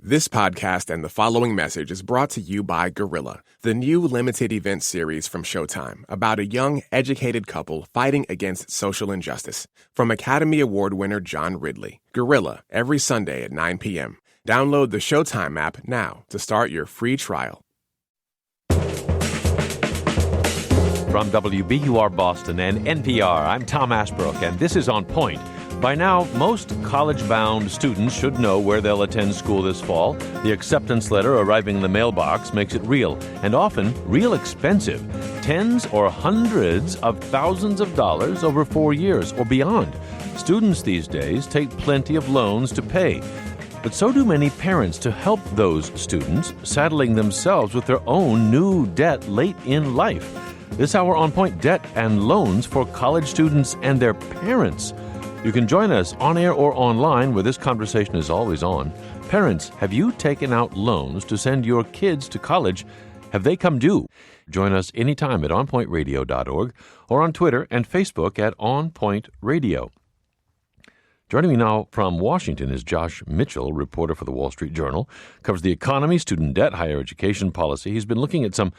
This podcast and the following message is brought to you by Gorilla, the new limited event series from Showtime about a young, educated couple fighting against social injustice. From Academy Award winner John Ridley. Gorilla, every Sunday at 9 p.m. Download the Showtime app now to start your free trial. From WBUR Boston and NPR, I'm Tom Ashbrook, and this is On Point. By now, most college-bound students should know where they'll attend school this fall. The acceptance letter arriving in the mailbox makes it real, and often real expensive. Tens or hundreds of thousands of dollars over 4 years or beyond. Students these days take plenty of loans to pay. But so do many parents to help those students, saddling themselves with their own new debt late in life. This hour On Point, debt and loans for college students and their parents. You can join us on air or online, where this conversation is always on. Parents, have you taken out loans to send your kids to college? Have they come due? Join us anytime at onpointradio.org or on Twitter and Facebook at On Point Radio. Joining me now from Washington is Josh Mitchell, reporter for the Wall Street Journal, covers the economy, student debt, higher education policy. He's been looking at some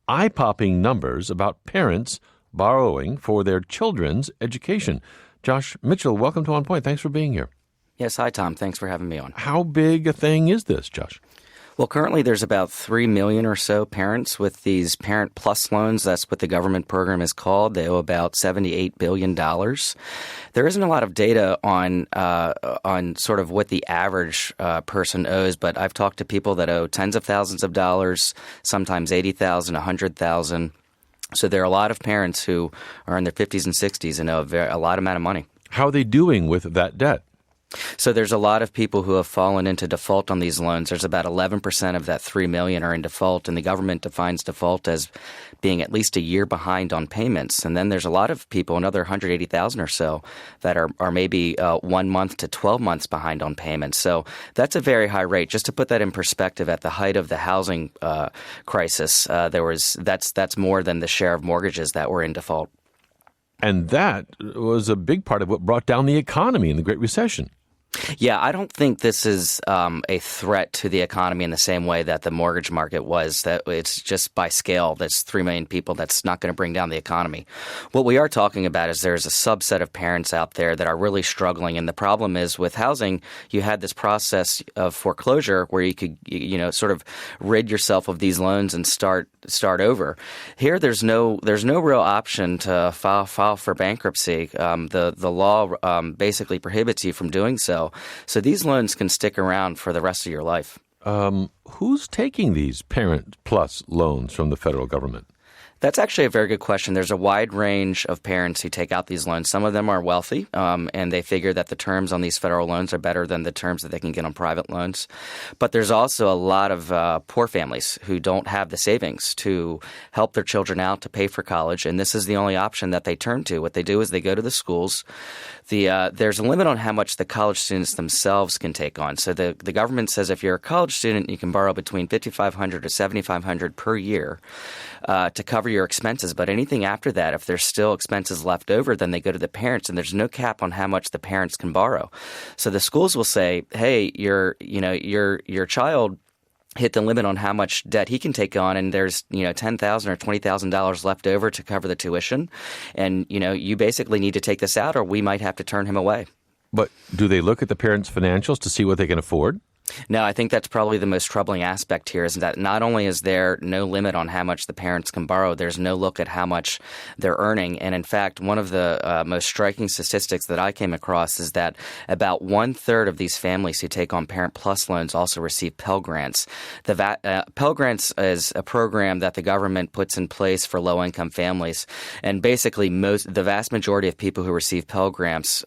eye-popping numbers about parents borrowing for their children's education. Josh Mitchell, welcome to On Point. Thanks for being here. Yes, hi, Tom. Thanks for having me on. How big a thing is this, Josh? Well, currently there's about 3 million or so parents with these Parent Plus loans. That's what the government program is called. They owe about $78 billion. There isn't a lot of data on sort of what the average person owes, but I've talked to people that owe tens of thousands of dollars, sometimes $80,000, $100,000. So there are a lot of parents who are in their 50s and 60s and owe a lot amount of money. How are they doing with that debt? So there's a lot of people who have fallen into default on these loans. There's about 11% of that 3 million are in default, and the government defines default as being at least a year behind on payments. And then there's a lot of people, another 180,000 or so, that are maybe 1 month to 12 months behind on payments. So that's a very high rate. Just to put that in perspective, at the height of the housing crisis, that's more than the share of mortgages that were in default. And that was a big part of what brought down the economy in the Great Recession. Yeah, I don't think this is a threat to the economy in the same way that the mortgage market was. That it's just by scale, that's 3 million people. That's not going to bring down the economy. What we are talking about is there's a subset of parents out there that are really struggling. And the problem is with housing, you had this process of foreclosure where you could, sort of rid yourself of these loans and start over. Here, there's no real option to file for bankruptcy. The law basically prohibits you from doing so. So these loans can stick around for the rest of your life. Who's taking these Parent Plus loans from the federal government? That's actually a very good question. There's a wide range of parents who take out these loans. Some of them are wealthy, and they figure that the terms on these federal loans are better than the terms that they can get on private loans. But there's also a lot of poor families who don't have the savings to help their children out to pay for college, and this is the only option that they turn to. What they do is they go to the schools. There's a limit on how much the college students themselves can take on. So the government says if you're a college student, you can borrow between $5,500 to $7,500 per year to cover your expenses. But anything after that, if there's still expenses left over, then they go to the parents, and there's no cap on how much the parents can borrow. So the schools will say, hey, your child hit the limit on how much debt he can take on, and there's $10,000 or $20,000 left over to cover the tuition, and you basically need to take this out, or we might have to turn him away. But do they look at the parents' financials to see what they can afford? No, I think that's probably the most troubling aspect here is that not only is there no limit on how much the parents can borrow, there's no look at how much they're earning. And in fact, one of the most striking statistics that I came across is that about 1/3 of these families who take on Parent Plus loans also receive Pell Grants. Pell Grants is a program that the government puts in place for low-income families. And basically, the vast majority of people who receive Pell Grants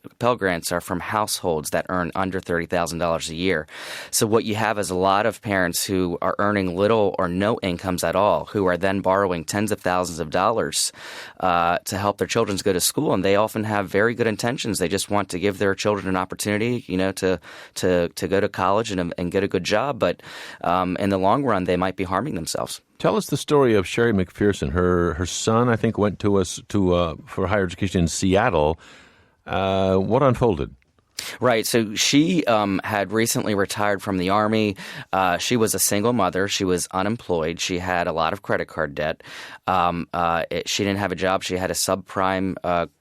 are from households that earn under $30,000 a year. So what you have is a lot of parents who are earning little or no incomes at all, who are then borrowing tens of thousands of dollars to help their children go to school. And they often have very good intentions. They just want to give their children an opportunity, to go to college and get a good job. But in the long run, they might be harming themselves. Tell us the story of Sherry McPherson. Her son, I think, went for higher education in Seattle. What unfolded? Right. So she had recently retired from the Army. She was a single mother. She was unemployed. She had a lot of credit card debt. She didn't have a job. She had a subprime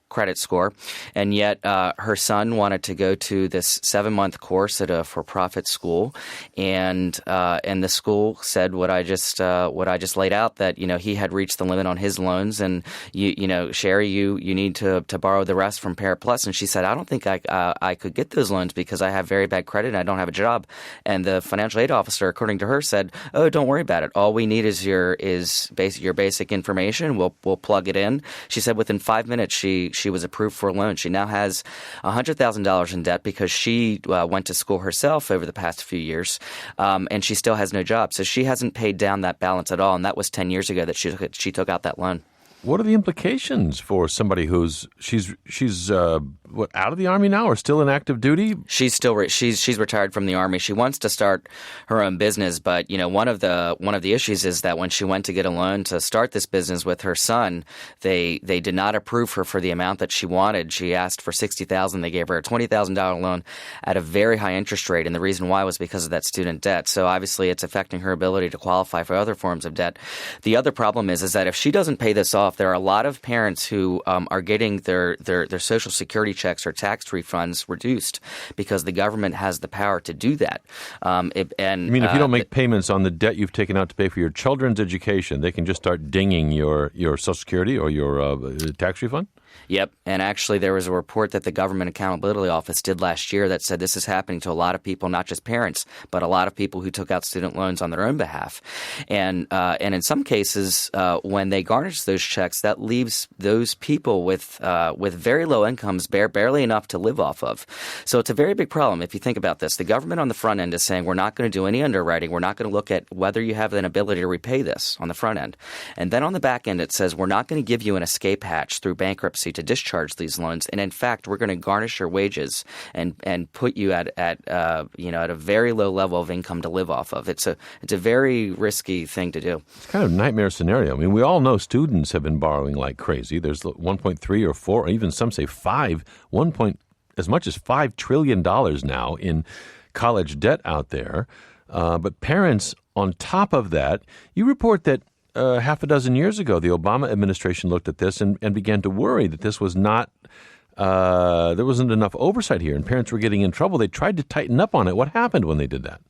credit score, and yet her son wanted to go to this 7-month course at a for-profit school, and the school said what I just laid out, that he had reached the limit on his loans, and Sherry, you need to borrow the rest from Parent Plus. And she said, I don't think I could get those loans because I have very bad credit and I don't have a job. And the financial aid officer, according to her, said, oh, don't worry about it. All we need is your basic information. We'll plug it in. She said within 5 minutes she was approved for a loan. She now has $100,000 in debt because she went to school herself over the past few years, and she still has no job. So she hasn't paid down that balance at all, and that was 10 years ago that she took out that loan. What are the implications for somebody who's out of the Army now or still in active duty? She's retired from the Army. She wants to start her own business, but one of the issues is that when she went to get a loan to start this business with her son, they did not approve her for the amount that she wanted. She asked for $60,000. They gave her a $20,000 loan at a very high interest rate, and the reason why was because of that student debt. So obviously, it's affecting her ability to qualify for other forms of debt. The other problem is that if she doesn't pay this off, there are a lot of parents who are getting their Social Security checks or tax refunds reduced because the government has the power to do that. You mean if you don't make payments on the debt you've taken out to pay for your children's education, they can just start dinging your Social Security or your tax refund? Yep. And actually, there was a report that the Government Accountability Office did last year that said this is happening to a lot of people, not just parents, but a lot of people who took out student loans on their own behalf. And in some cases, when they garnish those checks, that leaves those people with very low incomes, barely enough to live off of. So it's a very big problem if you think about this. The government on the front end is saying we're not going to do any underwriting. We're not going to look at whether you have an ability to repay this on the front end. And then on the back end, it says we're not going to give you an escape hatch through bankruptcy to discharge these loans, and in fact, we're going to garnish your wages and put you at a very low level of income to live off of. It's a very risky thing to do. It's kind of a nightmare scenario. I mean, we all know students have been borrowing like crazy. There's 1.3 or 4, or even some say 5, as much as $5 trillion now in college debt out there. But parents, on top of that, you report that half a dozen years ago, the Obama administration looked at this and began to worry that this was not there wasn't enough oversight here and parents were getting in trouble. They tried to tighten up on it. What happened when they did that?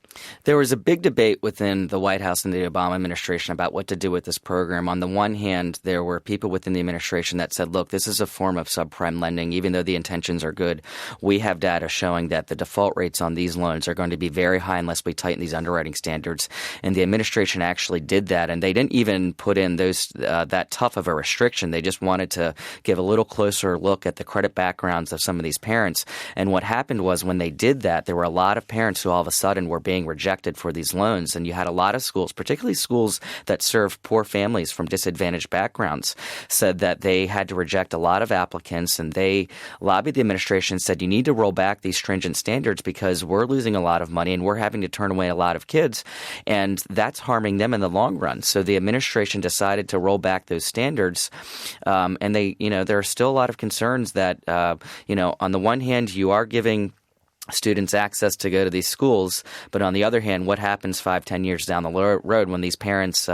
There was a big debate within the White House and the Obama administration about what to do with this program. On the one hand, there were people within the administration that said, look, this is a form of subprime lending. Even though the intentions are good, we have data showing that the default rates on these loans are going to be very high unless we tighten these underwriting standards. And the administration actually did that. And they didn't even put in those that tough of a restriction. They just wanted to give a little closer look at the credit backgrounds of some of these parents. And what happened was when they did that, there were a lot of parents who all of a sudden were being rejected for these loans. And you had a lot of schools, particularly schools that serve poor families from disadvantaged backgrounds, said that they had to reject a lot of applicants. And they lobbied the administration and said, you need to roll back these stringent standards because we're losing a lot of money and we're having to turn away a lot of kids. And that's harming them in the long run. So the administration decided to roll back those standards. And there are still a lot of concerns that, on the one hand, you are giving students access to go to these schools, but on the other hand, what happens 5-10 years down the road when these parents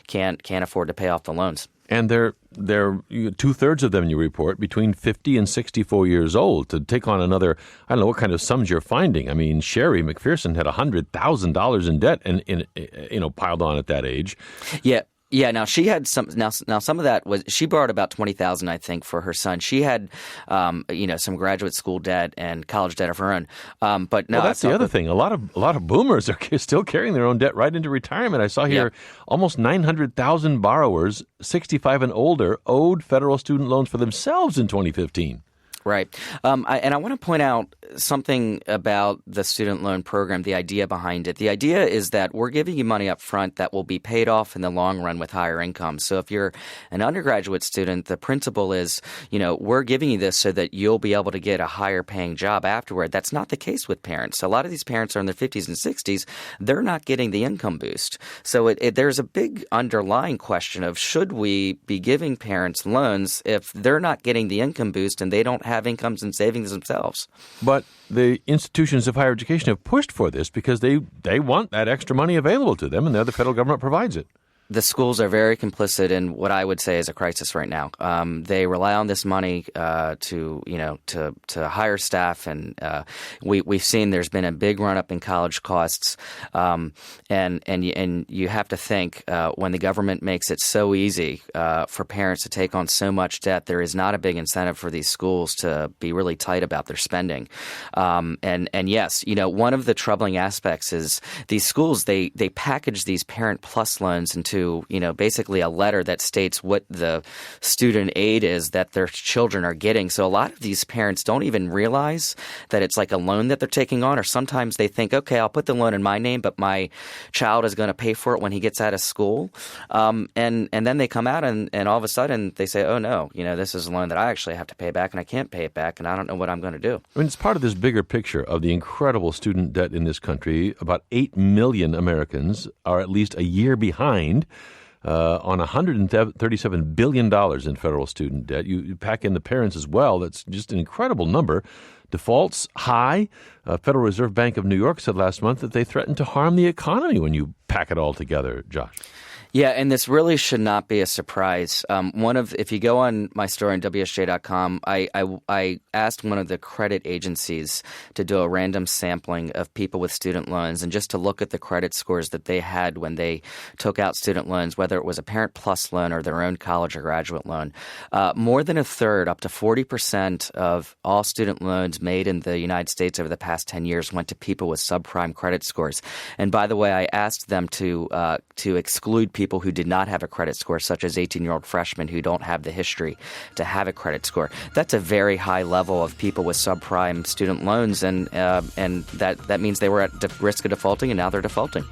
can't afford to pay off the loans? And they're 2/3 of them, you report, between 50 and 64 years old. To take on another, I don't know what kind of sums you're finding. I mean, Sherry McPherson had $100,000 in debt and piled on at that age. Yeah. Yeah, now she had some. Now some of that was she borrowed about $20,000, I think, for her son. She had, some graduate school debt and college debt of her own. But no, that's the other thing. A lot of boomers are still carrying their own debt right into retirement. I saw here almost 900,000 borrowers, 65 and older, owed federal student loans for themselves in 2015. Right. I want to point out something about the student loan program, the idea behind it. The idea is that we're giving you money up front that will be paid off in the long run with higher income. So if you're an undergraduate student, the principle is, we're giving you this so that you'll be able to get a higher paying job afterward. That's not the case with parents. A lot of these parents are in their 50s and 60s. They're not getting the income boost. So there's a big underlying question of should we be giving parents loans if they're not getting the income boost and they don't have incomes and savings themselves. But the institutions of higher education have pushed for this because they want that extra money available to them, and the federal government provides it. The schools are very complicit in what I would say is a crisis right now. They rely on this money to hire staff, and we've seen there's been a big run up in college costs, and you have to think when the government makes it so easy for parents to take on so much debt, there is not a big incentive for these schools to be really tight about their spending. And yes, one of the troubling aspects is these schools they package these Parent Plus loans into basically a letter that states what the student aid is that their children are getting. So a lot of these parents don't even realize that it's like a loan that they're taking on, or sometimes they think, okay, I'll put the loan in my name, but my child is going to pay for it when he gets out of school. And then they come out and all of a sudden they say, oh no, this is a loan that I actually have to pay back and I can't pay it back and I don't know what I'm going to do. I mean, it's part of this bigger picture of the incredible student debt in this country. About 8 million Americans are at least a year behind on $137 billion in federal student debt. You pack in the parents as well. That's just an incredible number. Defaults high. Federal Reserve Bank of New York said last month that they threatened to harm the economy when you pack it all together, Josh. Yeah, and this really should not be a surprise. If you go on my story on WSJ.com, I asked one of the credit agencies to do a random sampling of people with student loans and just to look at the credit scores that they had when they took out student loans, whether it was a Parent Plus loan or their own college or graduate loan. More than a third, up to 40% of all student loans made in the United States over the past 10 years went to people with subprime credit scores. And by the way, I asked them to exclude people who did not have a credit score, such as 18-year-old freshmen who don't have the history to have a credit score. That's a very high level of people with subprime student loans, and that means they were at risk of defaulting, and now they're defaulting.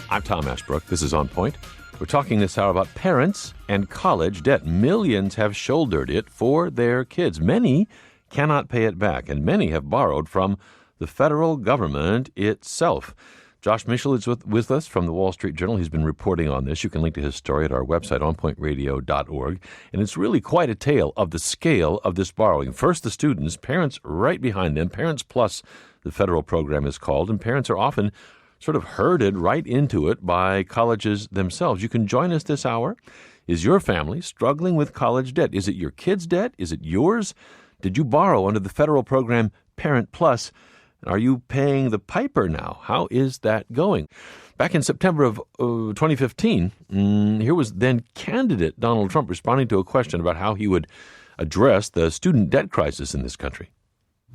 I'm Tom Ashbrook. This is On Point. We're talking this hour about parents and college debt. Millions have shouldered it for their kids. Many cannot pay it back, and many have borrowed from the federal government itself. Josh Mitchell is with us from the Wall Street Journal. He's been reporting on this. You can link to his story at our website, onpointradio.org. And it's really quite a tale of the scale of this borrowing. First, the students, parents right behind them. Parents Plus, the federal program is called, and parents are often sort of herded right into it by colleges themselves. You can join us this hour. Is your family struggling with college debt? Is it your kids' debt? Is it yours? Did you borrow under the federal program Parent Plus? Are you paying the piper now? How is that going? Back in September of 2015, here was then candidate Donald Trump responding to a question about how he would address the student debt crisis in this country.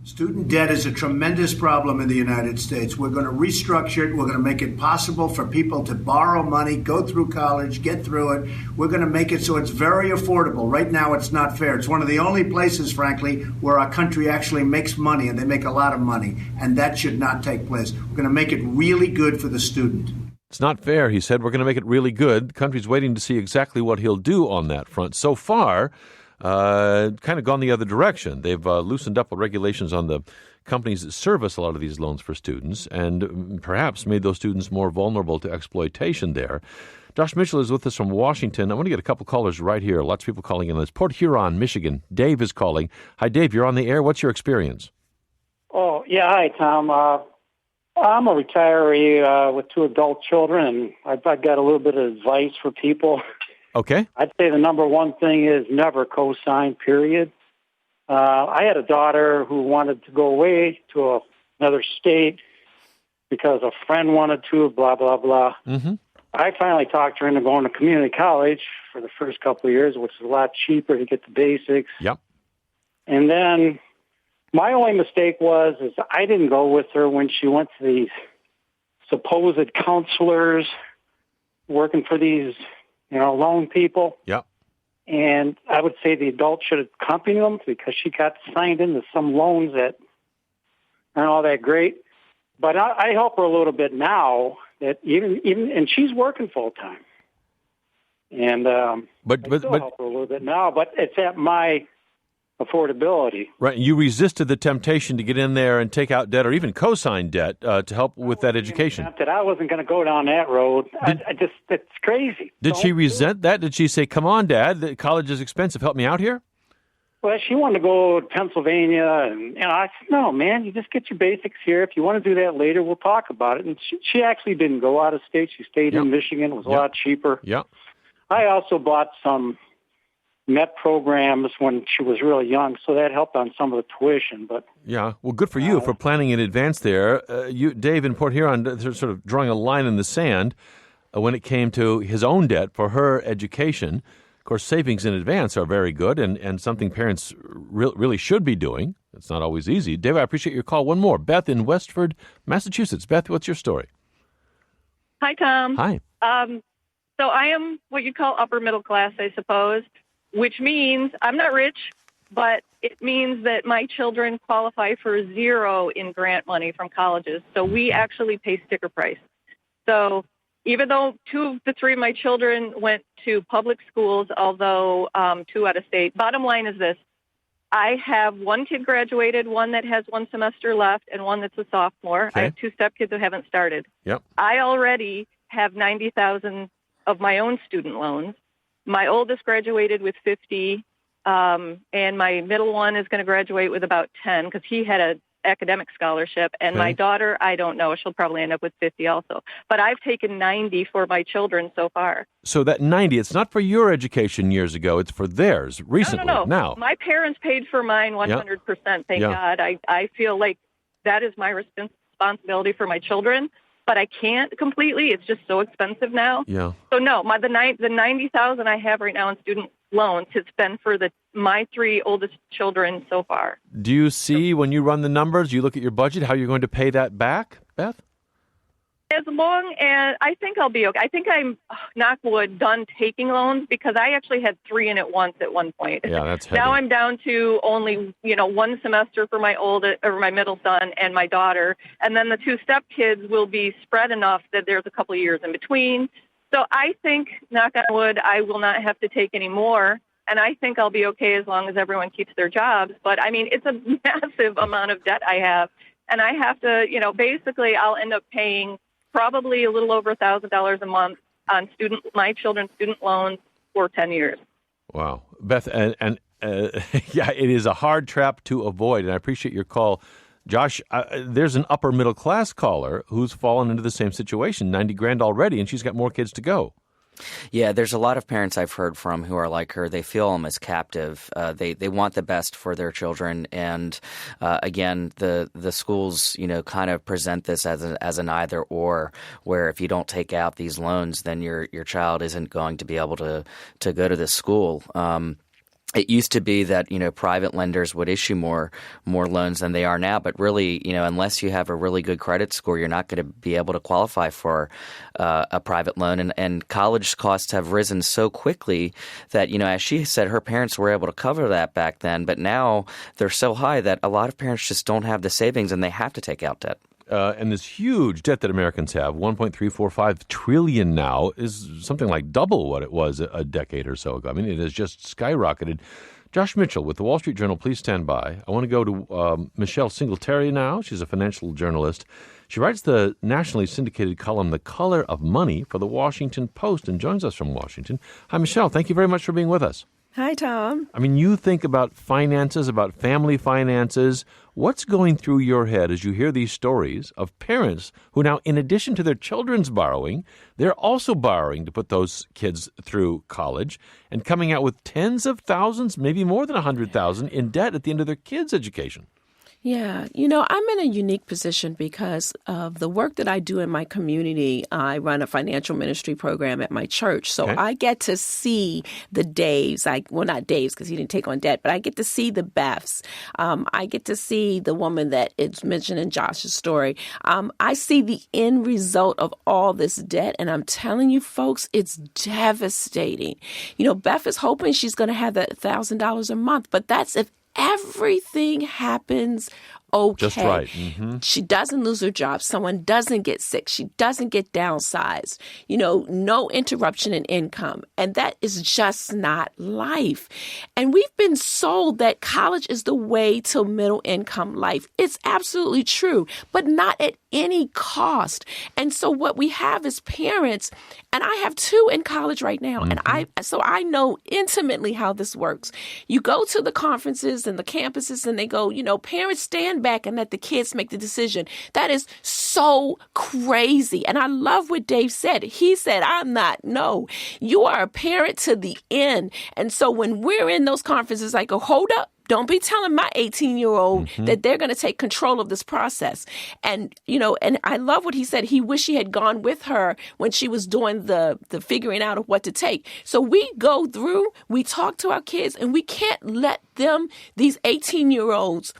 Student debt is a tremendous problem in the United States. We're going to restructure it. We're going to make it possible for people to borrow money, go through college, get through it. We're going to make it so it's very affordable. Right now, it's not fair. It's one of the only places, frankly, where our country actually makes money, and they make a lot of money, and that should not take place. We're going to make it really good for the student. It's not fair, he said. We're going to make it really good. The country's waiting to see exactly what he'll do on that front. So far, kind of gone the other direction. They've loosened up the regulations on the companies that service a lot of these loans for students and perhaps made those students more vulnerable to exploitation there. Josh Mitchell is with us from Washington. I want to get a couple callers right here. Lots of people calling in. It's Port Huron, Michigan. Dave is calling. Hi, Dave. You're on the air. What's your experience? Oh, yeah. Hi, Tom. I'm a retiree with 2 adult children, and I've got a little bit of advice for people. Okay. I'd say the number one thing is never co-sign, period. I had a daughter who wanted to go away to another state because a friend wanted to, blah, blah, blah. Mm-hmm. I finally talked her into going to community college for the first couple of years, which is a lot cheaper to get the basics. Yep. And then my only mistake was I didn't go with her when she went to these supposed counselors working for these loan people. Yep. And I would say the adult should accompany them because she got signed into some loans that aren't all that great. But I help her a little bit now that even and she's working full time. And I still help her a little bit now, but it's at my affordability. Right. You resisted the temptation to get in there and take out debt or even co-sign debt to help with that education. That I wasn't going to go down that road. It's crazy. Did she resent that? Did she say, come on, Dad, the college is expensive. Help me out here? Well, she wanted to go to Pennsylvania, and I said, no, man, you just get your basics here. If you want to do that later, we'll talk about it. And she actually didn't go out of state. She stayed in Michigan. It was a lot cheaper. Yeah. I also bought some MET programs when she was really young, so that helped on some of the tuition. But yeah, well, good for you for planning in advance there. You, Dave, in Port Huron, sort of drawing a line in the sand when it came to his own debt for her education. Of course, savings in advance are very good and something parents really should be doing. It's not always easy. Dave, I appreciate your call. One more. Beth in Westford, Massachusetts. Beth, what's your story? Hi, Tom. Hi. So I am what you call upper middle class, I suppose, which means I'm not rich, but it means that my children qualify for zero in grant money from colleges. So we actually pay sticker price. So even though 2 of the 3 of my children went to public schools, although 2 out of state, bottom line is this. I have 1 kid graduated, 1 that has 1 semester left, and 1 that's a sophomore. Okay. I have 2 stepkids that haven't started. Yep. I already have $90,000 of my own student loans. My oldest graduated with 50, and my middle one is going to graduate with about 10 because he had an academic scholarship. And my daughter, I don't know. She'll probably end up with 50 also. But I've taken 90 for my children so far. So that 90, it's not for your education years ago. It's for theirs recently. No. Now. My parents paid for mine 100%. Thank God. I feel like that is my responsibility for my children. But I can't completely. It's just so expensive now. Yeah. So no, the $90,000 I have right now in student loans has been for my 3 oldest children so far. Do you see when you run the numbers, you look at your budget, how you're going to pay that back, Beth? As long as I think I'll be okay. I think I'm, knock wood, done taking loans because I actually had 3 in at once at one point. Yeah, that's heavy. Now I'm down to only 1 semester for my middle son and my daughter, and then the 2 stepkids will be spread enough that there's a couple of years in between. So I think, knock on wood, I will not have to take any more, and I think I'll be okay as long as everyone keeps their jobs. But I mean, it's a massive amount of debt I have, and I have to, basically I'll end up paying probably a little over $1,000 a month on my children's student loans for 10 years. Wow. Beth, and yeah, it is a hard trap to avoid, and I appreciate your call. Josh, there's an upper middle class caller who's fallen into the same situation, $90,000 already, and she's got more kids to go. Yeah, there's a lot of parents I've heard from who are like her. They feel almost captive. They want the best for their children, and again, the schools kind of present this as an either or, where if you don't take out these loans, then your child isn't going to be able to go to this school. It used to be that, private lenders would issue more loans than they are now. But really, unless you have a really good credit score, you're not going to be able to qualify for a private loan. And college costs have risen so quickly that, as she said, her parents were able to cover that back then. But now they're so high that a lot of parents just don't have the savings and they have to take out debt. And this huge debt that Americans have, $1.345 trillion now, is something like double what it was a decade or so ago. I mean, it has just skyrocketed. Josh Mitchell with the Wall Street Journal, please stand by. I want to go to Michelle Singletary now. She's a financial journalist. She writes the nationally syndicated column, The Color of Money, for the Washington Post and joins us from Washington. Hi, Michelle. Thank you very much for being with us. Hi, Tom. I mean, you think about finances, about family finances. What's going through your head as you hear these stories of parents who now, in addition to their children's borrowing, they're also borrowing to put those kids through college and coming out with tens of thousands, maybe more than 100,000 in debt at the end of their kids' education? Yeah, I'm in a unique position because of the work that I do in my community. I run a financial ministry program at my church. So I get to see the Daves, not Daves because he didn't take on debt, but I get to see the Beths. I get to see the woman that is mentioned in Josh's story. I see the end result of all this debt. And I'm telling you, folks, it's devastating. Beth is hoping she's going to have that $1,000 a month, but that's if everything happens okay. Just right. Mm-hmm. She doesn't lose her job. Someone doesn't get sick. She doesn't get downsized. No interruption in income. And that is just not life. And we've been sold that college is the way to middle income life. It's absolutely true, but not at any cost. And so what we have is parents, and I have 2 in college right now, and I know intimately how this works. You go to the conferences and the campuses and they go, parents stand back and let the kids make the decision. That is so crazy. And I love what Dave said. He said, I'm not. No, you are a parent to the end. And so when we're in those conferences, I go, hold up. Don't be telling my 18-year-old that they're going to take control of this process. And, and I love what he said. He wished he had gone with her when she was doing the figuring out of what to take. So we go through, we talk to our kids, and we can't let them, these 18-year-olds,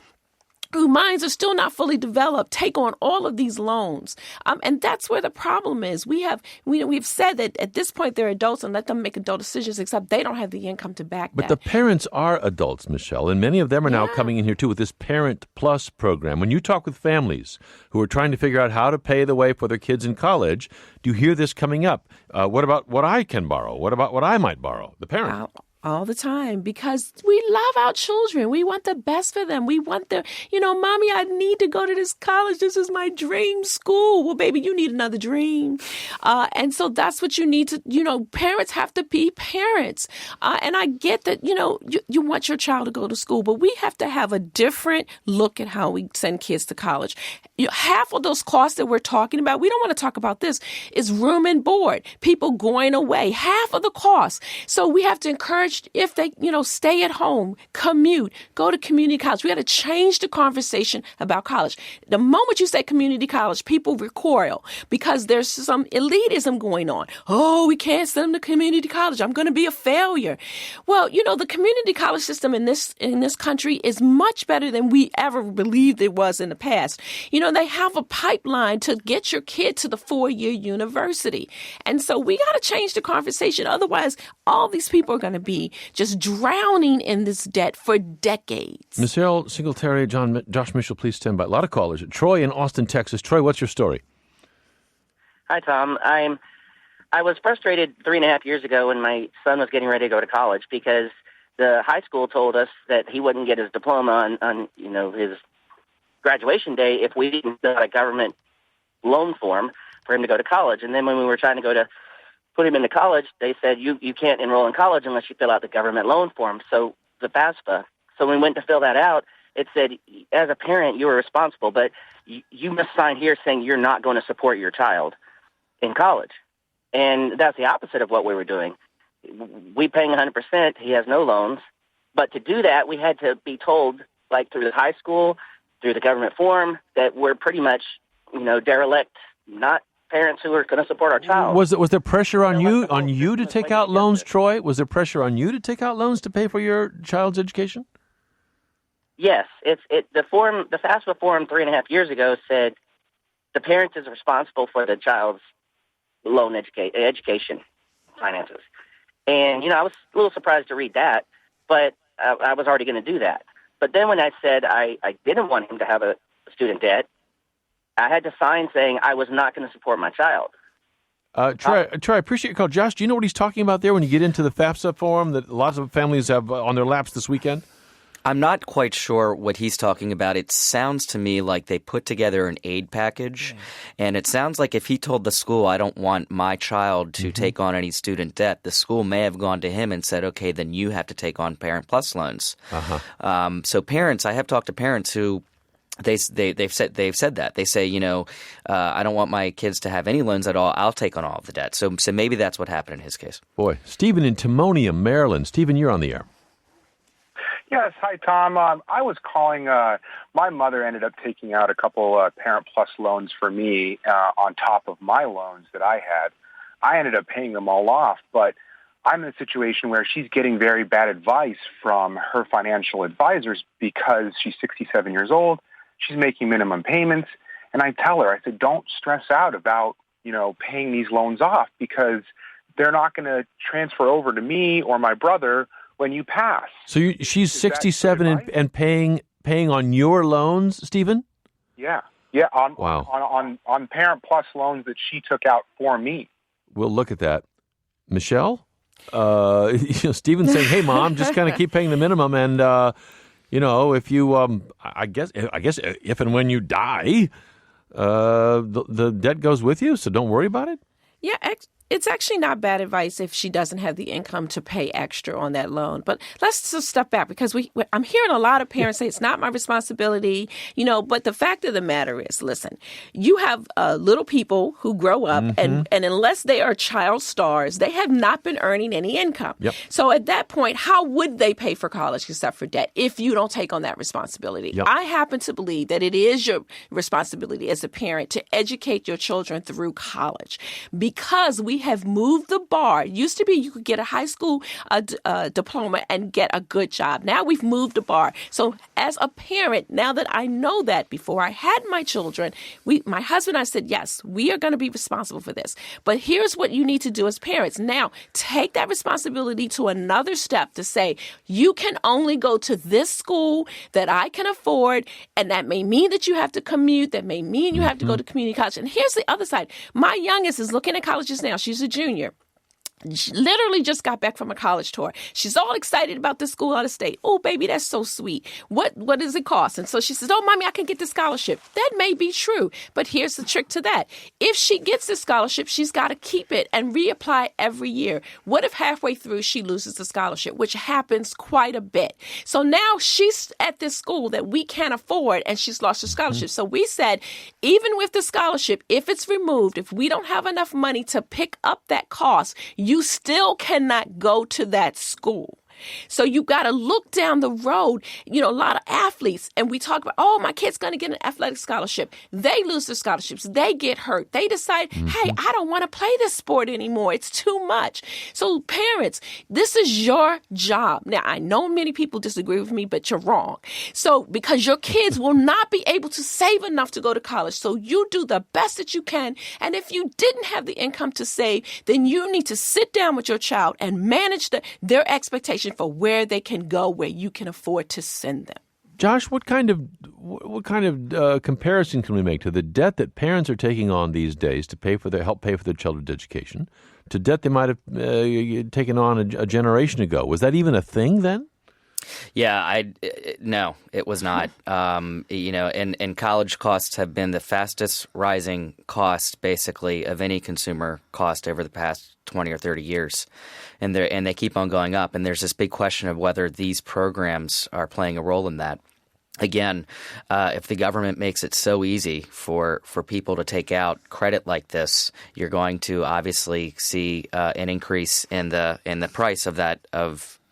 whose minds are still not fully developed, take on all of these loans. And that's where the problem is. We've said that at this point they're adults and let them make adult decisions, except they don't have the income to back But that. the parents are adults, Michelle, and many of them are now coming in here, too, with this Parent Plus program. When you talk with families who are trying to figure out how to pay the way for their kids in college, do you hear this coming up? What about what I can borrow? What about what I might borrow? The parent. All the time, because we love our children. We want the best for them. We want their, Mommy, I need to go to this college. This is my dream school. Well, baby, you need another dream. And so that's what you need to, parents have to be parents. And I get that, you want your child to go to school, but we have to have a different look at how we send kids to college. Half of those costs that we're talking about, we don't want to talk about this, is room and board, people going away, half of the costs. So we have to encourage if they, stay at home, commute, go to community college. We got to change the conversation about college. The moment you say community college, people recoil because there's some elitism going on. Oh, we can't send them to community college. I'm going to be a failure. Well, the community college system in this country is much better than we ever believed it was in the past. They have a pipeline to get your kid to the 4-year university. And so we got to change the conversation. Otherwise, all these people are going to be just drowning in this debt for decades. Michelle Singletary, Josh Mitchell, please stand by. A lot of callers. Troy in Austin, Texas. Troy, what's your story? Hi, Tom. I was frustrated 3.5 years ago when my son was getting ready to go to college because the high school told us that he wouldn't get his diploma on his graduation day if we didn't fill out a government loan form for him to go to college. And then when we were trying to go to put him into college, they said, you can't enroll in college unless you fill out the government loan form, so the FAFSA. So when we went to fill that out, it said, as a parent, you are responsible, but you must sign here saying you're not going to support your child in college. And that's the opposite of what we were doing. We paying 100%, he has no loans. But to do that, we had to be told, like through the high school, through the government form, that we're pretty much, derelict, not parents who are going to support our child. Was there pressure on you to take out loans, Troy? Was there pressure on you to take out loans to pay for your child's education? Yes, the FAFSA form 3.5 years ago said the parent is responsible for the child's loan education finances. And, I was a little surprised to read that, but I was already going to do that. But then when I said I didn't want him to have a student debt, I had to sign saying I was not going to support my child. Troy, I appreciate your call. Josh, do you know what he's talking about there when you get into the FAFSA form that lots of families have on their laps this weekend? I'm not quite sure what he's talking about. It sounds to me like they put together an aid package, and it sounds like if he told the school, I don't want my child to take on any student debt, the school may have gone to him and said, okay, then you have to take on Parent Plus loans. So parents, I have talked to parents who they've said that. They say, I don't want my kids to have any loans at all. I'll take on all of the debt. So maybe that's what happened in his case. Boy, Stephen in Timonium, Maryland. Stephen, you're on the air. Yes. Hi, Tom. I was calling. My mother ended up taking out a couple Parent Plus loans for me on top of my loans that I had. I ended up paying them all off, but I'm in a situation where she's getting very bad advice from her financial advisors because she's 67 years old. She's making minimum payments. And I tell her, I said, don't stress out about, paying these loans off because they're not going to transfer over to me or my brother when you pass. So she's 67 and paying paying on your loans, Stephen? Yeah, Wow. on Parent Plus loans that she took out for me. We'll look at that. Michelle? Stephen's saying, hey, Mom, just kind of keep paying the minimum. And, if you, I guess if and when you die, the debt goes with you. So don't worry about it. Yeah, it's actually not bad advice if she doesn't have the income to pay extra on that loan. But let's just step back, because I'm hearing a lot of parents say it's not my responsibility, but the fact of the matter is, listen, you have little people who grow up and unless they are child stars, they have not been earning any income. Yep. So at that point, how would they pay for college except for debt if you don't take on that responsibility? Yep. I happen to believe that it is your responsibility as a parent to educate your children through college, because we have moved the bar. It used to be you could get a high school diploma and get a good job. Now we've moved the bar. So as a parent, now that I know that, before I had my children, my husband and I said, yes, we are going to be responsible for this. But here's what you need to do as parents. Now, take that responsibility to another step to say, you can only go to this school that I can afford, and that may mean that you have to commute. That may mean you have to go to community college. And here's the other side. My youngest is looking at colleges now. She's a junior. She literally just got back from a college tour. She's all excited about this school out of state. Oh, baby, that's so sweet. What does it cost? And so she says, oh, Mommy, I can get the scholarship. That may be true, but here's the trick to that. If she gets the scholarship, she's got to keep it and reapply every year. What if halfway through she loses the scholarship, which happens quite a bit? So now she's at this school that we can't afford, and she's lost her scholarship. So we said, even with the scholarship, if it's removed, if we don't have enough money to pick up that cost, you still cannot go to that school. So you got to look down the road. A lot of athletes, and we talk about, oh, my kid's going to get an athletic scholarship. They lose their scholarships. They get hurt. They decide, hey, I don't want to play this sport anymore. It's too much. So parents, this is your job. Now, I know many people disagree with me, but you're wrong. So because your kids will not be able to save enough to go to college. So you do the best that you can. And if you didn't have the income to save, then you need to sit down with your child and manage their expectation for where they can go, where you can afford to send them. Josh, what kind of comparison can we make to the debt that parents are taking on these days to help pay for their children's education, to debt they might have taken on a generation ago? Was that even a thing then? Yeah, no, it was not. And college costs have been the fastest rising cost, basically, of any consumer cost over the past 20 or 30 years. And they keep on going up. And there's this big question of whether these programs are playing a role in that. Again, if the government makes it so easy for people to take out credit like this, you're going to obviously see an increase in the price of that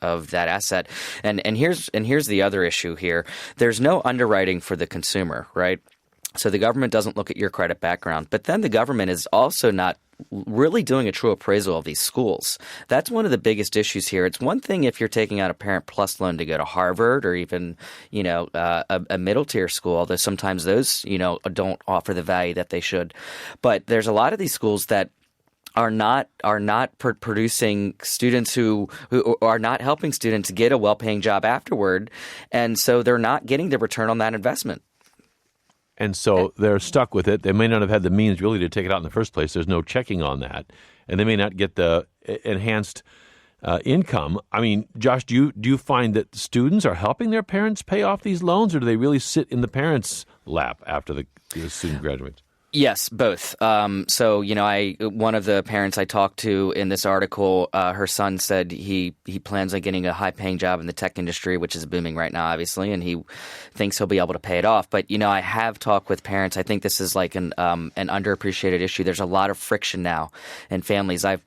asset. And here's the other issue here. There's no underwriting for the consumer, right? So the government doesn't look at your credit background, but then the government is also not really doing a true appraisal of these schools. That's one of the biggest issues here. It's one thing if you're taking out a Parent Plus loan to go to Harvard or even, a middle tier school, although sometimes those, don't offer the value that they should. But there's a lot of these schools that are not producing students who are not helping students get a well-paying job afterward, and so they're not getting the return on that investment. And so they're stuck with it. They may not have had the means really to take it out in the first place. There's no checking on that, and they may not get the enhanced income. I mean, Josh, do you find that students are helping their parents pay off these loans, or do they really sit in the parents' lap after the student graduates? Yes, both. So, one of the parents I talked to in this article, her son said he plans on getting a high-paying job in the tech industry, which is booming right now, obviously, and he thinks he'll be able to pay it off. But, I have talked with parents. I think this is like an underappreciated issue. There's a lot of friction now in families. I've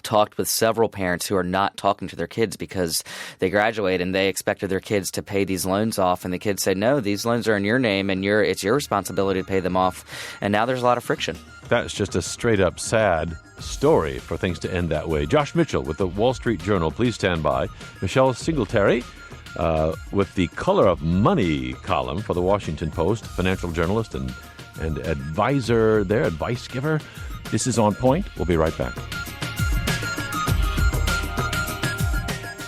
talked with several parents who are not talking to their kids because they graduate and they expected their kids to pay these loans off, and the kids said, no, these loans are in your name and it's your responsibility to pay them off. And now there's a lot of friction. That's just a straight up sad story for things to end that way. Josh Mitchell with the Wall Street Journal. Please stand by. Michelle Singletary with the Color of Money column for the Washington Post, financial journalist and advisor there, advice giver. This is On Point. We'll be right back.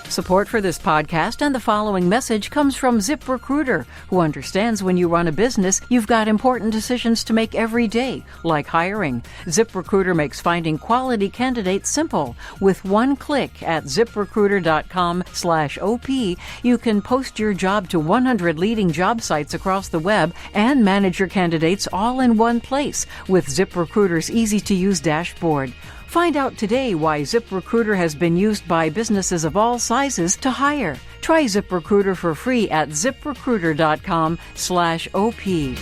Support for this podcast and the following message comes from ZipRecruiter, who understands when you run a business, you've got important decisions to make every day, like hiring. ZipRecruiter makes finding quality candidates simple. With one click at ZipRecruiter.com/OP, you can post your job to 100 leading job sites across the web and manage your candidates all in one place with ZipRecruiter's easy-to-use dashboard. Find out today why ZipRecruiter has been used by businesses of all sizes to hire. Try ZipRecruiter for free at ZipRecruiter.com/OP.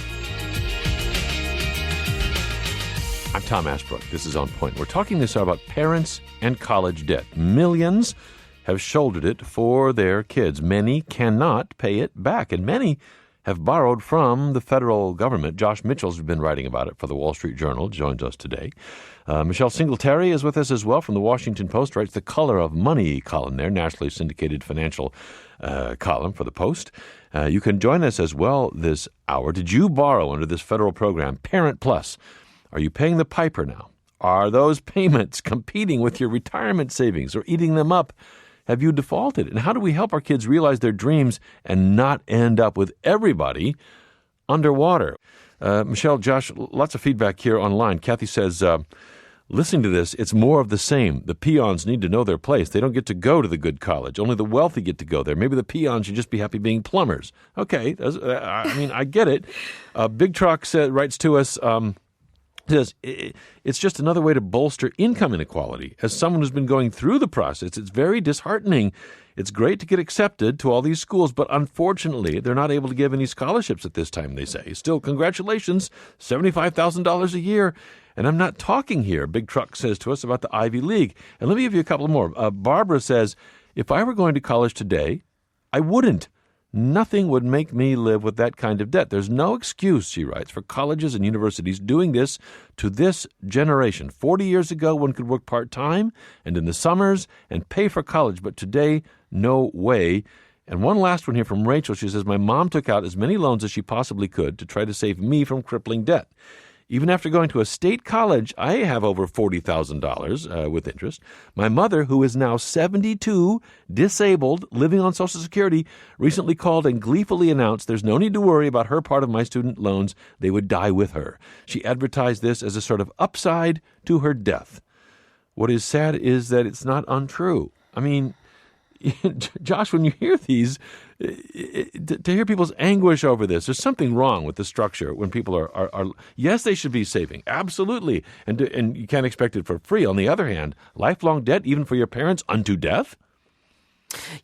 I'm Tom Ashbrook. This is On Point. We're talking this hour about parents and college debt. Millions have shouldered it for their kids. Many cannot pay it back, and many have borrowed from the federal government. Josh Mitchell's been writing about it for the Wall Street Journal, joins us today. Michelle Singletary is with us as well from the Washington Post, writes the Color of Money column there, nationally syndicated financial column for the Post. You can join us as well this hour. Did you borrow under this federal program, Parent Plus? Are you paying the piper now? Are those payments competing with your retirement savings or eating them up? Have you defaulted? And how do we help our kids realize their dreams and not end up with everybody underwater? Michelle, Josh, lots of feedback here online. Kathy says, listening to this, it's more of the same. The peons need to know their place. They don't get to go to the good college. Only the wealthy get to go there. Maybe the peons should just be happy being plumbers. Okay, I get it. Big Truck writes to us, says it's just another way to bolster income inequality. As someone who's been going through the process, it's very disheartening. It's great to get accepted to all these schools, but unfortunately, they're not able to give any scholarships at this time, they say. Still, congratulations, $75,000 a year. And I'm not talking here, Big Truck says to us, about the Ivy League. And let me give you a couple more. Barbara says, if I were going to college today, I wouldn't. Nothing would make me live with that kind of debt. There's no excuse, she writes, for colleges and universities doing this to this generation. 40 years ago, one could work part-time and in the summers and pay for college, but today, no way. And one last one here from Rachel. She says, my mom took out as many loans as she possibly could to try to save me from crippling debt. Even after going to a state college, I have over $40,000 with interest. My mother, who is now 72, disabled, living on Social Security, recently called and gleefully announced there's no need to worry about her part of my student loans. They would die with her. She advertised this as a sort of upside to her death. What is sad is that it's not untrue. I mean, Josh, when you hear these, to hear people's anguish over this, there's something wrong with the structure when people are yes, they should be saving, absolutely, and you can't expect it for free. On the other hand, lifelong debt, even for your parents, unto death?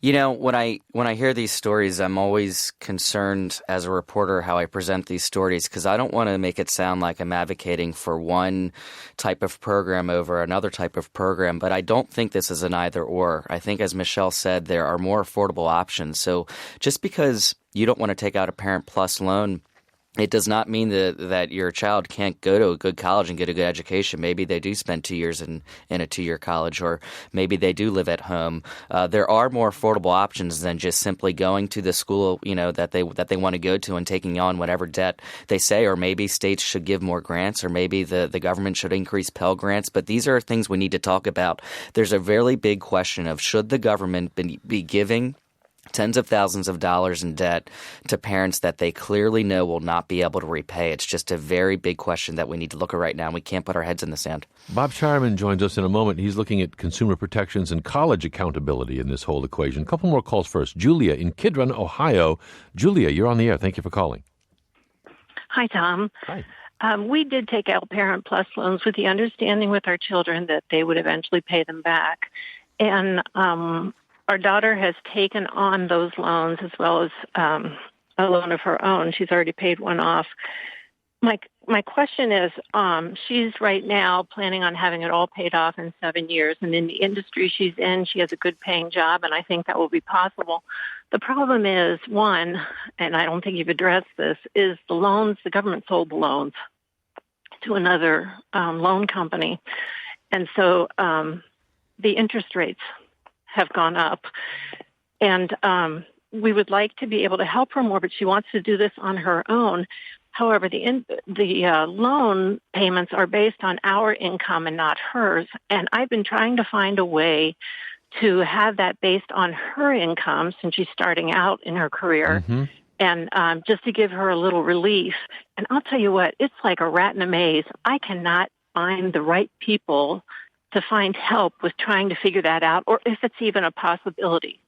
You know, when I hear these stories, I'm always concerned as a reporter how I present these stories because I don't want to make it sound like I'm advocating for one type of program over another type of program, but I don't think this is an either or. I think, as Michelle said, there are more affordable options. So just because you don't want to take out a Parent Plus loan, it does not mean that your child can't go to a good college and get a good education. Maybe they do spend 2 years in a 2-year college, or maybe they do live at home. There are more affordable options than just simply going to the school, that they want to go to and taking on whatever debt they say. Or maybe states should give more grants, or maybe the government should increase Pell Grants. But these are things we need to talk about. There's a really big question of should the government be giving tens of thousands of dollars in debt to parents that they clearly know will not be able to repay. It's just a very big question that we need to look at right now, and we can't put our heads in the sand. Bob Shireman joins us in a moment. He's looking at consumer protections and college accountability in this whole equation. A couple more calls first. Julia in Kidron, Ohio. Julia, you're on the air. Thank you for calling. Hi, Tom. Hi. We did take out Parent Plus loans with the understanding with our children that they would eventually pay them back. And our daughter has taken on those loans as well as a loan of her own. She's already paid one off. My question is, she's right now planning on having it all paid off in 7 years. And in the industry she's in, she has a good paying job, and I think that will be possible. The problem is, one, and I don't think you've addressed this, is the loans. The government sold the loans to another loan company. And so the interest rates have gone up, and we would like to be able to help her more, but she wants to do this on her own. However, the loan payments are based on our income and not hers, and I've been trying to find a way to have that based on her income since she's starting out in her career. Mm-hmm. And just to give her a little relief. And I'll tell you what, it's like a rat in a maze. I cannot find the right people to find help with trying to figure that out, or if it's even a possibility.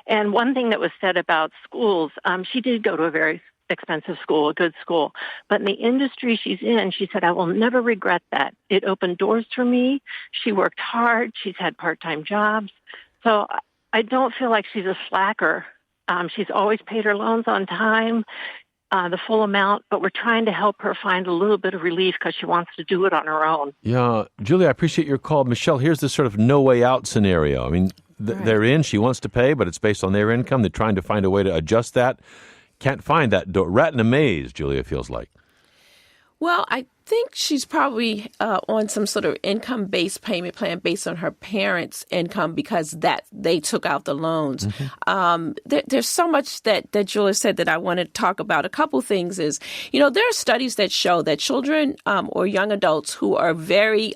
And one thing that was said about schools, she did go to a very expensive school, a good school. But in the industry she's in, she said, I will never regret that. It opened doors for me. She worked hard. She's had part-time jobs. So I don't feel like she's a slacker. She's always paid her loans on time, the full amount, but we're trying to help her find a little bit of relief because she wants to do it on her own. Yeah. Julia, I appreciate your call. Michelle, here's this sort of no way out scenario. I mean, they're in, she wants to pay, but it's based on their income. They're trying to find a way to adjust that. Can't find that door. Rat in a maze, Julia feels like. Well, I think she's probably on some sort of income-based payment plan based on her parents' income because that they took out the loans. Mm-hmm. There's so much that Julia said that I want to talk about. A couple things is, there are studies that show that children or young adults who are very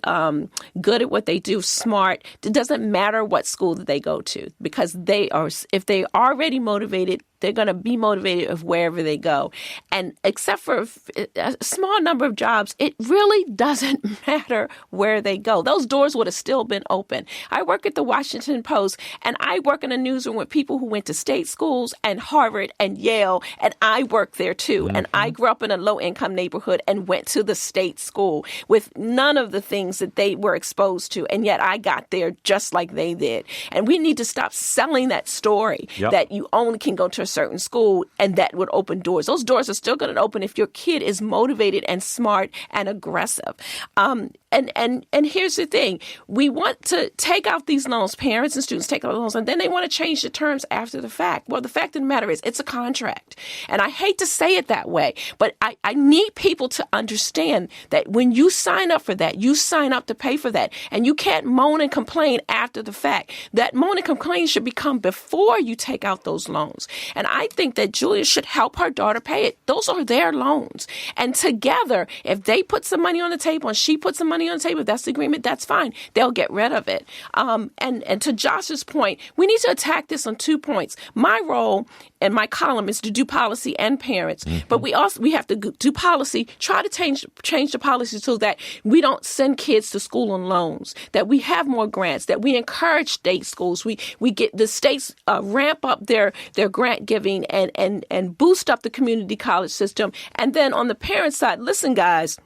good at what they do, smart, it doesn't matter what school that they go to because if they are already motivated, they're going to be motivated of wherever they go. And except for a small number of jobs, it really doesn't matter where they go. Those doors would have still been open. I work at the Washington Post, and I work in a newsroom with people who went to state schools and Harvard and Yale, and I work there too. Mm-hmm. And I grew up in a low-income neighborhood and went to the state school with none of the things that they were exposed to, and yet I got there just like they did. And we need to stop selling that story that you only can go to a certain school and that would open doors. Those doors are still going to open if your kid is motivated and smart and aggressive. And here's the thing. We want to take out these loans. Parents and students take out loans, and then they want to change the terms after the fact. Well, the fact of the matter is it's a contract. And I hate to say it that way, but I need people to understand that when you sign up for that, you sign up to pay for that. And you can't moan and complain after the fact. That moan and complain should become before you take out those loans. And I think that Julia should help her daughter pay it. Those are their loans. And together, if they put some money on the table and she puts some money on the table, if that's the agreement, that's fine. They'll get rid of it. And to Josh's point, we need to attack this on 2 points. My role in my column is to do policy and parents, but we have to do policy, try to change the policy so that we don't send kids to school on loans, that we have more grants, that we encourage state schools. We get the states ramp up their grant giving and boost up the community college system. And then on the parent side, listen, guys,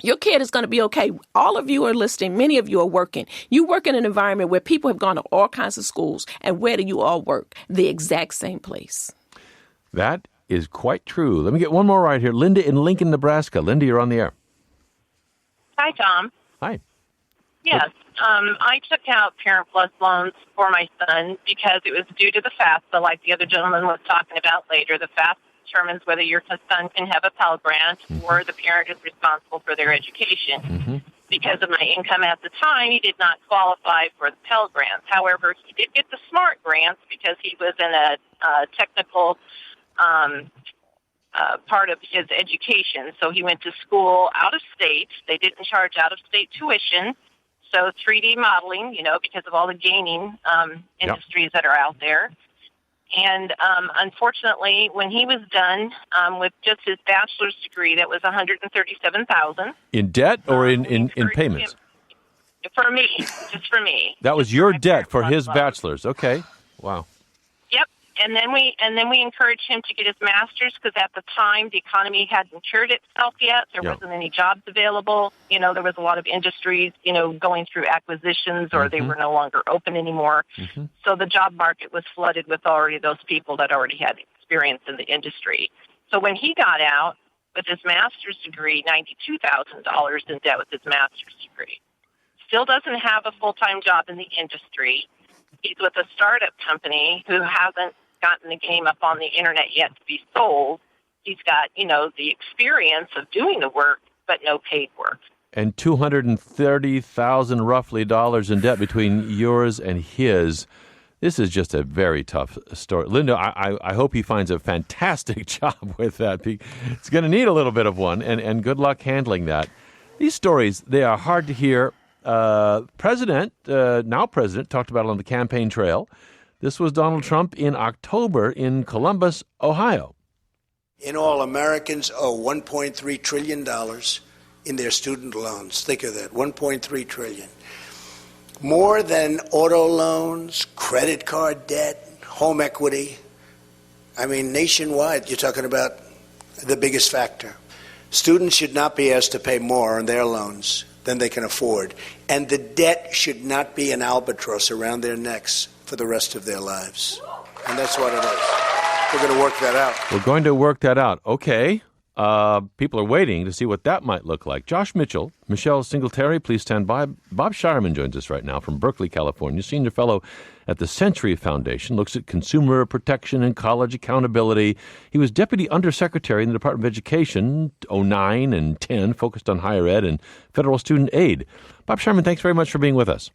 your kid is going to be okay. All of you are listening. Many of you are working. You work in an environment where people have gone to all kinds of schools. And where do you all work? The exact same place. That is quite true. Let me get one more right here. Linda in Lincoln, Nebraska. Linda, you're on the air. Hi, Tom. Hi. Yes. I took out Parent Plus loans for my son because it was due to the FAFSA, like the other gentleman was talking about later. The FAFSA determines whether your son can have a Pell Grant or the parent is responsible for their education. Mm-hmm. Because of my income at the time, he did not qualify for the Pell Grants. However, he did get the SMART grants because he was in a technical part of his education. So he went to school out of state. They didn't charge out-of-state tuition. So 3D modeling, because of all the gaming industries that are out there. And unfortunately, when he was done with just his bachelor's degree, that was $137,000. In debt or in payments? For me, just for me. That was your debt for his bachelor's. Okay. Wow. Yep. And then we encouraged him to get his master's because at the time the economy hadn't cured itself yet. There wasn't any jobs available. There was a lot of industries, going through acquisitions or they were no longer open anymore. Mm-hmm. So the job market was flooded with already those people that already had experience in the industry. So when he got out with his master's degree, $92,000 in debt with his master's degree. Still doesn't have a full-time job in the industry. He's with a startup company who hasn't gotten the game up on the internet yet to be sold. He's got, the experience of doing the work, but no paid work. And $230,000 roughly dollars in debt between yours and his. This is just a very tough story. Linda, I hope he finds a fantastic job with that. It's going to need a little bit of one, and good luck handling that. These stories, they are hard to hear, President, now president, talked about it on the campaign trail. This was Donald Trump in October in Columbus, Ohio. In all, Americans owe $1.3 trillion in their student loans. Think of that, $1.3 trillion. More than auto loans, credit card debt, home equity. I mean, nationwide, you're talking about the biggest factor. Students should not be asked to pay more on their loans than they can afford. And the debt should not be an albatross around their necks for the rest of their lives. And that's what it is. We're going to work that out. We're going to work that out. Okay. People are waiting to see what that might look like. Josh Mitchell, Michelle Singletary, please stand by. Bob Shireman joins us right now from Berkeley, California, senior fellow at the Century Foundation, looks at consumer protection and college accountability. He was deputy undersecretary in the Department of Education, 2009 and 10, focused on higher ed and federal student aid. Bob Shireman, thanks very much for being with us.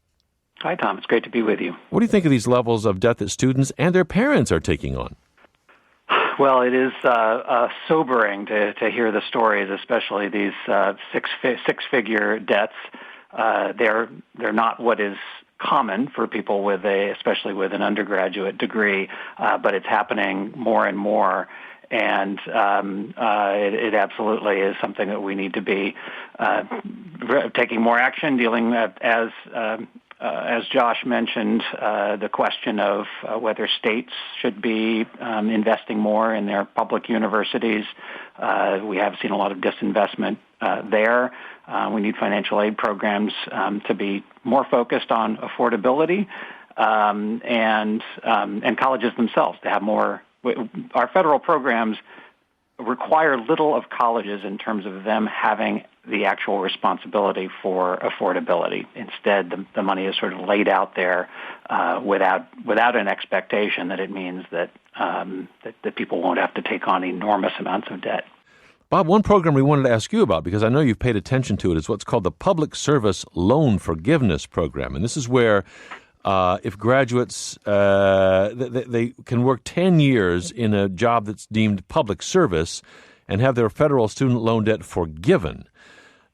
Hi, Tom. It's great to be with you. What do you think of these levels of debt that students and their parents are taking on? Well, it is sobering to hear the stories, especially these six-figure debts. They're not what is common for people especially with an undergraduate degree, but it's happening more and more. And it absolutely is something that we need to be taking more action, dealing as Josh mentioned, the question of whether states should be investing more in their public universities. We have seen a lot of disinvestment there. We need financial aid programs to be more focused on affordability and colleges themselves to have more. Our federal programs require little of colleges in terms of them having the actual responsibility for affordability. Instead, the money is sort of laid out there without an expectation that it means that people won't have to take on enormous amounts of debt. Bob, one program we wanted to ask you about, because I know you've paid attention to it, is what's called the Public Service Loan Forgiveness Program. And this is where if graduates, they can work 10 years in a job that's deemed public service and have their federal student loan debt forgiven.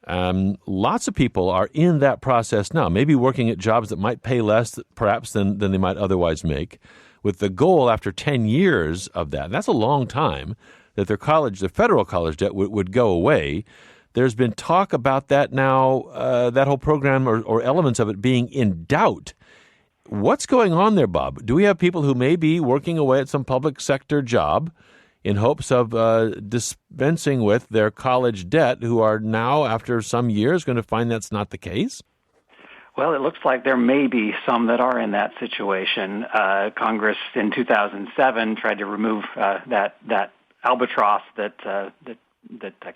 Lots of people are in that process now, maybe working at jobs that might pay less, perhaps, than they might otherwise make, with the goal after 10 years of that. That's a long time that their federal college debt would go away. There's been talk about that now, that whole program or elements of it being in doubt. What's going on there, Bob? Do we have people who may be working away at some public sector job in hopes of dispensing with their college debt who are now, after some years, going to find that's not the case? Well, it looks like there may be some that are in that situation. Congress in 2007 tried to remove that albatross that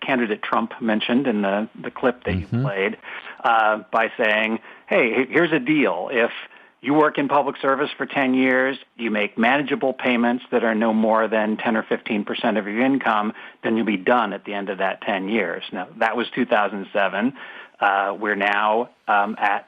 candidate Trump mentioned in the clip that you played by saying, hey, here's a deal. If you work in public service for 10 years, you make manageable payments that are no more than 10 or 15% of your income, then you'll be done at the end of that 10 years. Now, that was 2007. We're now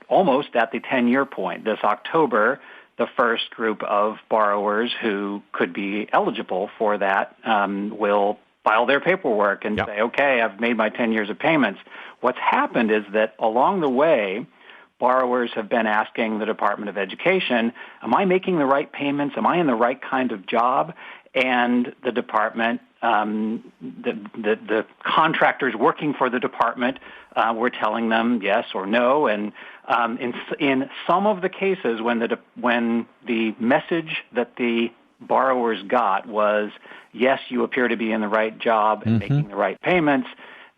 almost at the 10-year point. This October, the first group of borrowers who could be eligible for that will file their paperwork and say, okay, I've made my 10 years of payments. What's happened is that along the way, borrowers have been asking the Department of Education, am I making the right payments? Am I in the right kind of job? And the department, the contractors working for the department were telling them yes or no. And in some of the cases, when the message that the borrowers got was, yes, you appear to be in the right job and making the right payments,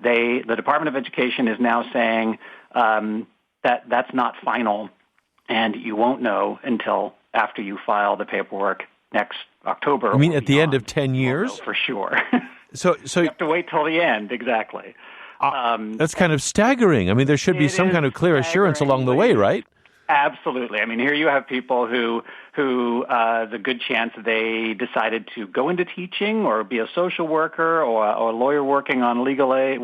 the Department of Education is now saying, that's not final, and you won't know until after you file the paperwork next October. You mean at the end of 10 years? For sure. So you have to wait till the end, exactly. That's kind of staggering. I mean, there should be some kind of clear assurance along the way, right? Absolutely. I mean, here you have people who the good chance they decided to go into teaching or be a social worker or a lawyer working on legal aid,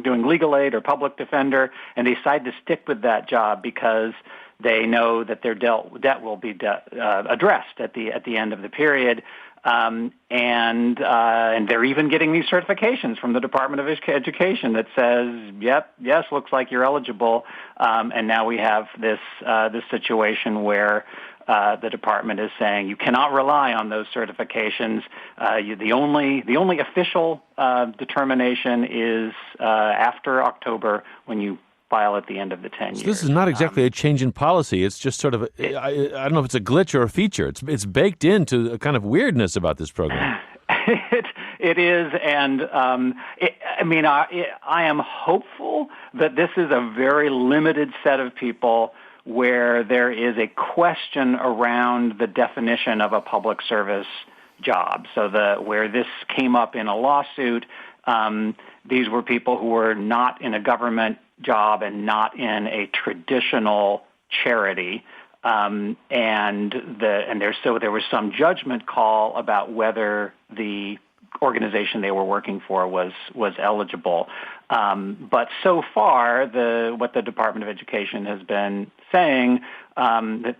doing legal aid or public defender, and they decide to stick with that job because they know that their debt will be addressed at the end of the period. And they're even getting these certifications from the Department of Education that says, yes, looks like you're eligible. And now we have this situation where the department is saying you cannot rely on those certifications. The only official determination is after October when you file at the end of the 10 years. So this is not exactly a change in policy. It's just sort of, I don't know if it's a glitch or a feature. It's baked into a kind of weirdness about this program. It is, and I am hopeful that this is a very limited set of people where there is a question around the definition of a public service job. So where this came up in a lawsuit, these were people who were not in a government job and not in a traditional charity. There was some judgment call about whether the organization they were working for was eligible. But so far, what the Department of Education has been saying, that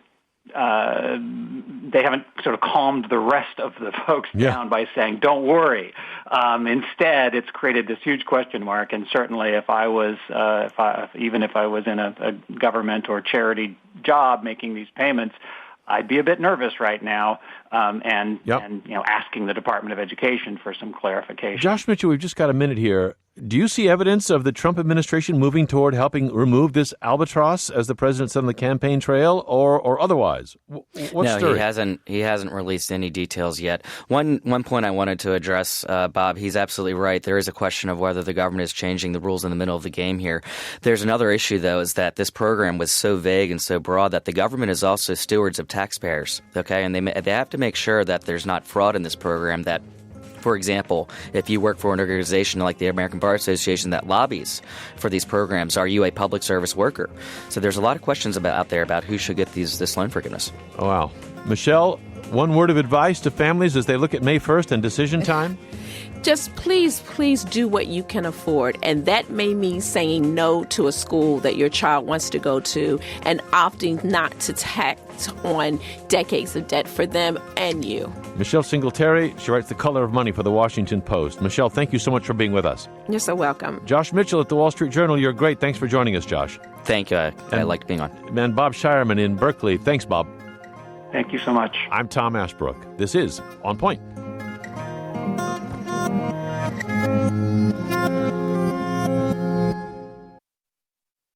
they haven't sort of calmed the rest of the folks down by saying, don't worry. Instead, it's created this huge question mark. And certainly if I was, even if I was in a government or charity job making these payments, I'd be a bit nervous right now, and asking the Department of Education for some clarification. Josh Mitchell, we've just got a minute here. Do you see evidence of the Trump administration moving toward helping remove this albatross, as the president said on the campaign trail, or otherwise? No, he hasn't released any details yet. One point I wanted to address, Bob, he's absolutely right. There is a question of whether the government is changing the rules in the middle of the game here. There's another issue, though, is that this program was so vague and so broad that the government is also stewards of taxpayers, okay? And they have to make sure that there's not fraud in this program, that, for example, if you work for an organization like the American Bar Association that lobbies for these programs, are you a public service worker? So there's a lot of questions out there about who should get this loan forgiveness. Oh, wow. Michelle, one word of advice to families as they look at May 1st and decision time? Just please do what you can afford. And that may mean saying no to a school that your child wants to go to and opting not to tax on decades of debt for them and you. Michelle Singletary, she writes The Color of Money for the Washington Post. Michelle, thank you so much for being with us. You're so welcome. Josh Mitchell at the Wall Street Journal, you're great. Thanks for joining us, Josh. Thank you. I liked being on. And Bob Shireman in Berkeley. Thanks, Bob. Thank you so much. I'm Tom Ashbrook. This is On Point.